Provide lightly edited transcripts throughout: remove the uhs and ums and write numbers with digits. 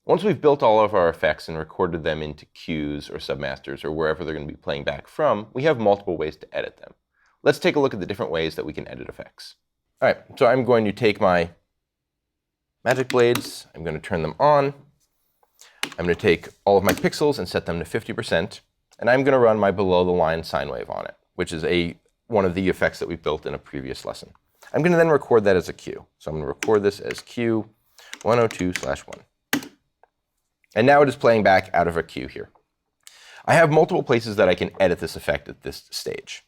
Once we've built all of our effects and recorded them into cues or submasters or wherever they're going to be playing back from, we have multiple ways to edit them. Let's take a look at the different ways that we can edit effects. All right, so I'm going to take my magic blades, I'm going to turn them on. I'm going to take all of my pixels and set them to 50%, and I'm going to run my below the line sine wave on it, which is one of the effects that we built in a previous lesson. I'm going to then record that as a cue. So I'm going to record this as cue 102/1. And now it is playing back out of a cue here. I have multiple places that I can edit this effect at this stage.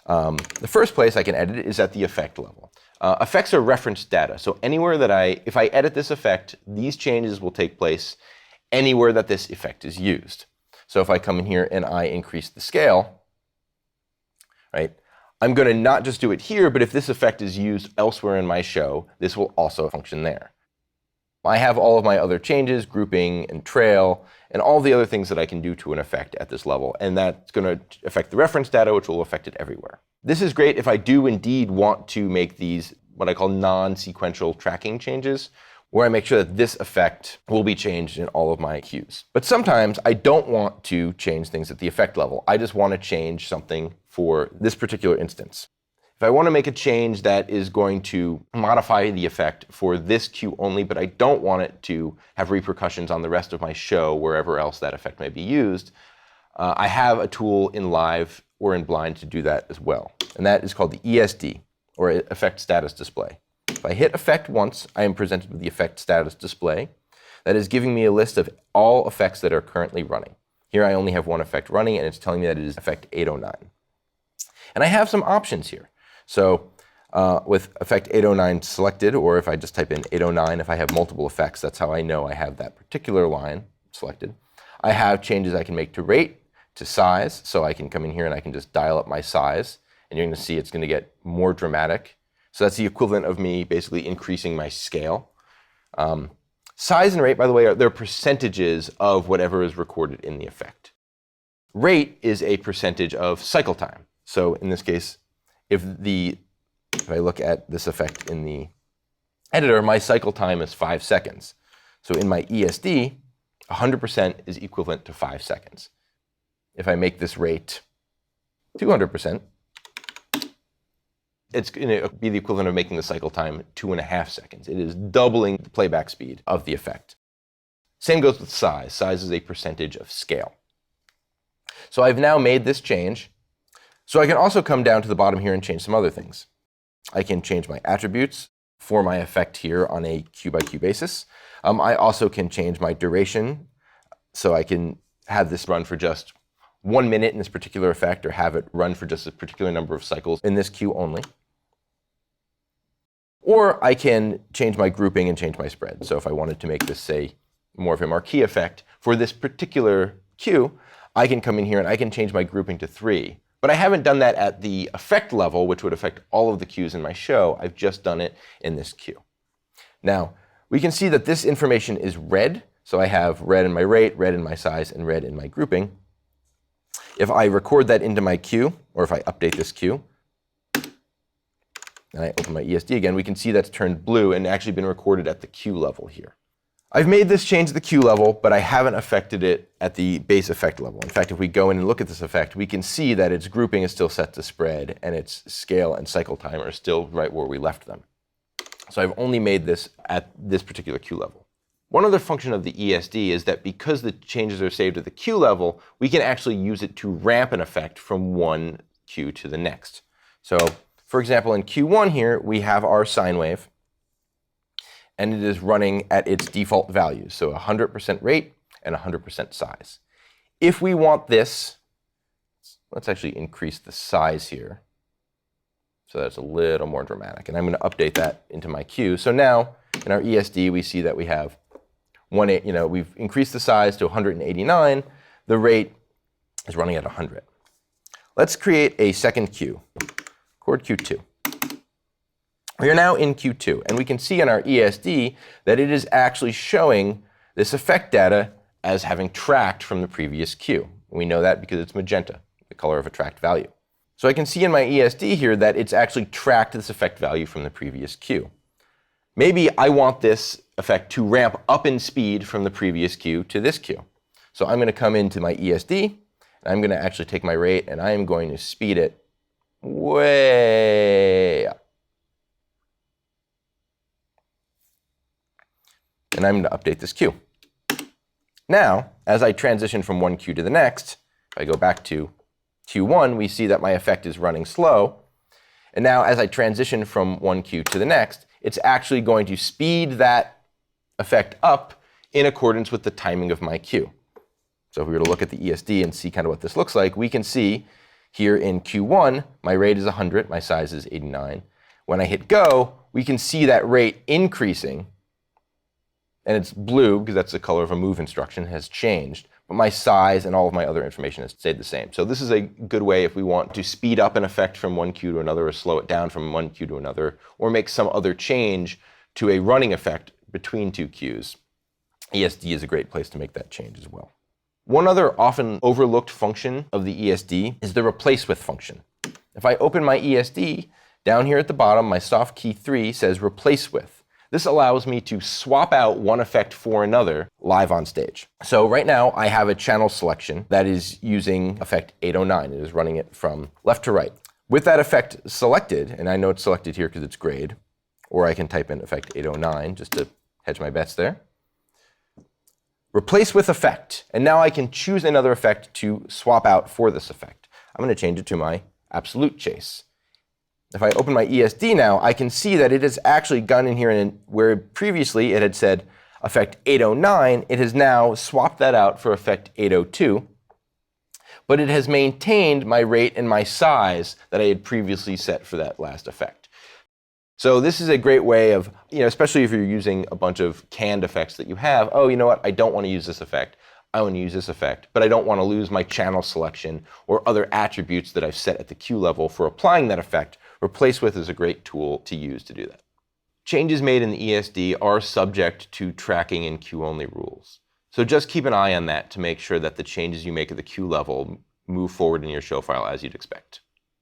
The first place I can edit it is at the effect level. Effects are reference data, so anywhere that if I edit this effect, these changes will take place anywhere that this effect is used. So if I come in here and I increase the scale, right, I'm going to not just do it here, but if this effect is used elsewhere in my show, this will also function there. I have all of my other changes, grouping and trail, and all the other things that I can do to an effect at this level, and that's going to affect the reference data, which will affect it everywhere. This is great if I do indeed want to make these what I call non-sequential tracking changes, where I make sure that this effect will be changed in all of my cues. But sometimes I don't want to change things at the effect level. I just want to change something for this particular instance. If I want to make a change that is going to modify the effect for this cue only, but I don't want it to have repercussions on the rest of my show, wherever else that effect may be used, I have a tool in Live or in Blind to do that as well. And that is called the ESD, or Effect Status Display. If I hit Effect once, I am presented with the Effect Status Display. That is giving me a list of all effects that are currently running. Here I only have one effect running, and it's telling me that it is Effect 809. And I have some options here. So with Effect 809 selected, or if I just type in 809, if I have multiple effects, that's how I know I have that particular line selected. I have changes I can make to rate, to size, so I can come in here and I can just dial up my size, and you're going to see it's going to get more dramatic. So that's the equivalent of me basically increasing my scale. Size and rate, by the way, they're percentages of whatever is recorded in the effect. Rate is a percentage of cycle time. So in this case, if I look at this effect in the editor, my cycle time is 5 seconds. So in my ESD, 100% is equivalent to 5 seconds. If I make this rate 200%, it's going to be the equivalent of making the cycle time 2.5 seconds. It is doubling the playback speed of the effect. Same goes with size. Size is a percentage of scale. So I've now made this change. So I can also come down to the bottom here and change some other things. I can change my attributes for my effect here on a cue by cue basis. I also can change my duration, so I can have this run for just 1 minute in this particular effect, or have it run for just a particular number of cycles in this cue only. Or I can change my grouping and change my spread. So if I wanted to make this, say, more of a marquee effect for this particular cue, I can come in here and I can change my grouping to 3. But I haven't done that at the effect level, which would affect all of the cues in my show. I've just done it in this cue. Now, we can see that this information is red. So I have red in my rate, red in my size, and red in my grouping. If I record that into my cue, or if I update this cue, and I open my ESD again, we can see that's turned blue and actually been recorded at the cue level here. I've made this change at the cue level, but I haven't affected it at the base effect level. In fact, if we go in and look at this effect, we can see that its grouping is still set to spread, and its scale and cycle time are still right where we left them. So I've only made this at this particular cue level. One other function of the ESD is that because the changes are saved at the cue level, we can actually use it to ramp an effect from one cue to the next. So, for example, in Q1 here, we have our sine wave, and it is running at its default values, so 100% rate and 100% size. If we want this, let's actually increase the size here, so that's a little more dramatic, and I'm going to update that into my cue. So now, in our ESD, we see that we have we've increased the size to 189. The rate is running at 100. Let's create a second cue. Record Q2. We are now in Q2, and we can see in our ESD that it is actually showing this effect data as having tracked from the previous cue. We know that because it's magenta, the color of a tracked value. So I can see in my ESD here that it's actually tracked this effect value from the previous cue. Maybe I want this effect to ramp up in speed from the previous cue to this cue. So I'm going to come into my ESD, and I'm going to actually take my rate, and I am going to speed it way up. And I'm going to update this cue. Now, as I transition from one cue to the next, if I go back to Q1, we see that my effect is running slow. And now as I transition from one cue to the next, it's actually going to speed that effect up in accordance with the timing of my cue. So if we were to look at the ESD and see kind of what this looks like, we can see here in Q1, my rate is 100, my size is 89. When I hit go, we can see that rate increasing, and it's blue because that's the color of a move instruction, has changed, but my size and all of my other information has stayed the same. So this is a good way if we want to speed up an effect from one cue to another, or slow it down from one cue to another, or make some other change to a running effect between two cues. ESD is a great place to make that change as well. One other often overlooked function of the ESD is the replace with function. If I open my ESD, down here at the bottom, my soft key 3 says replace with. This allows me to swap out one effect for another live on stage. So right now I have a channel selection that is using effect 809. It is running it from left to right. With that effect selected, and I know it's selected here because it's grayed, or I can type in effect 809 just to hedge my bets there. Replace with effect, and now I can choose another effect to swap out for this effect. I'm going to change it to my absolute chase. If I open my ESD now, I can see that it has actually gone in here, and where previously it had said effect 809, it has now swapped that out for effect 802, but it has maintained my rate and my size that I had previously set for that last effect. So this is a great way of, especially if you're using a bunch of canned effects that you have, oh, you know what, I don't want to use this effect. I want to use this effect, but I don't want to lose my channel selection or other attributes that I've set at the cue level for applying that effect. Replace with is a great tool to use to do that. Changes made in the ESD are subject to tracking and cue-only rules. So just keep an eye on that to make sure that the changes you make at the cue level move forward in your show file as you'd expect.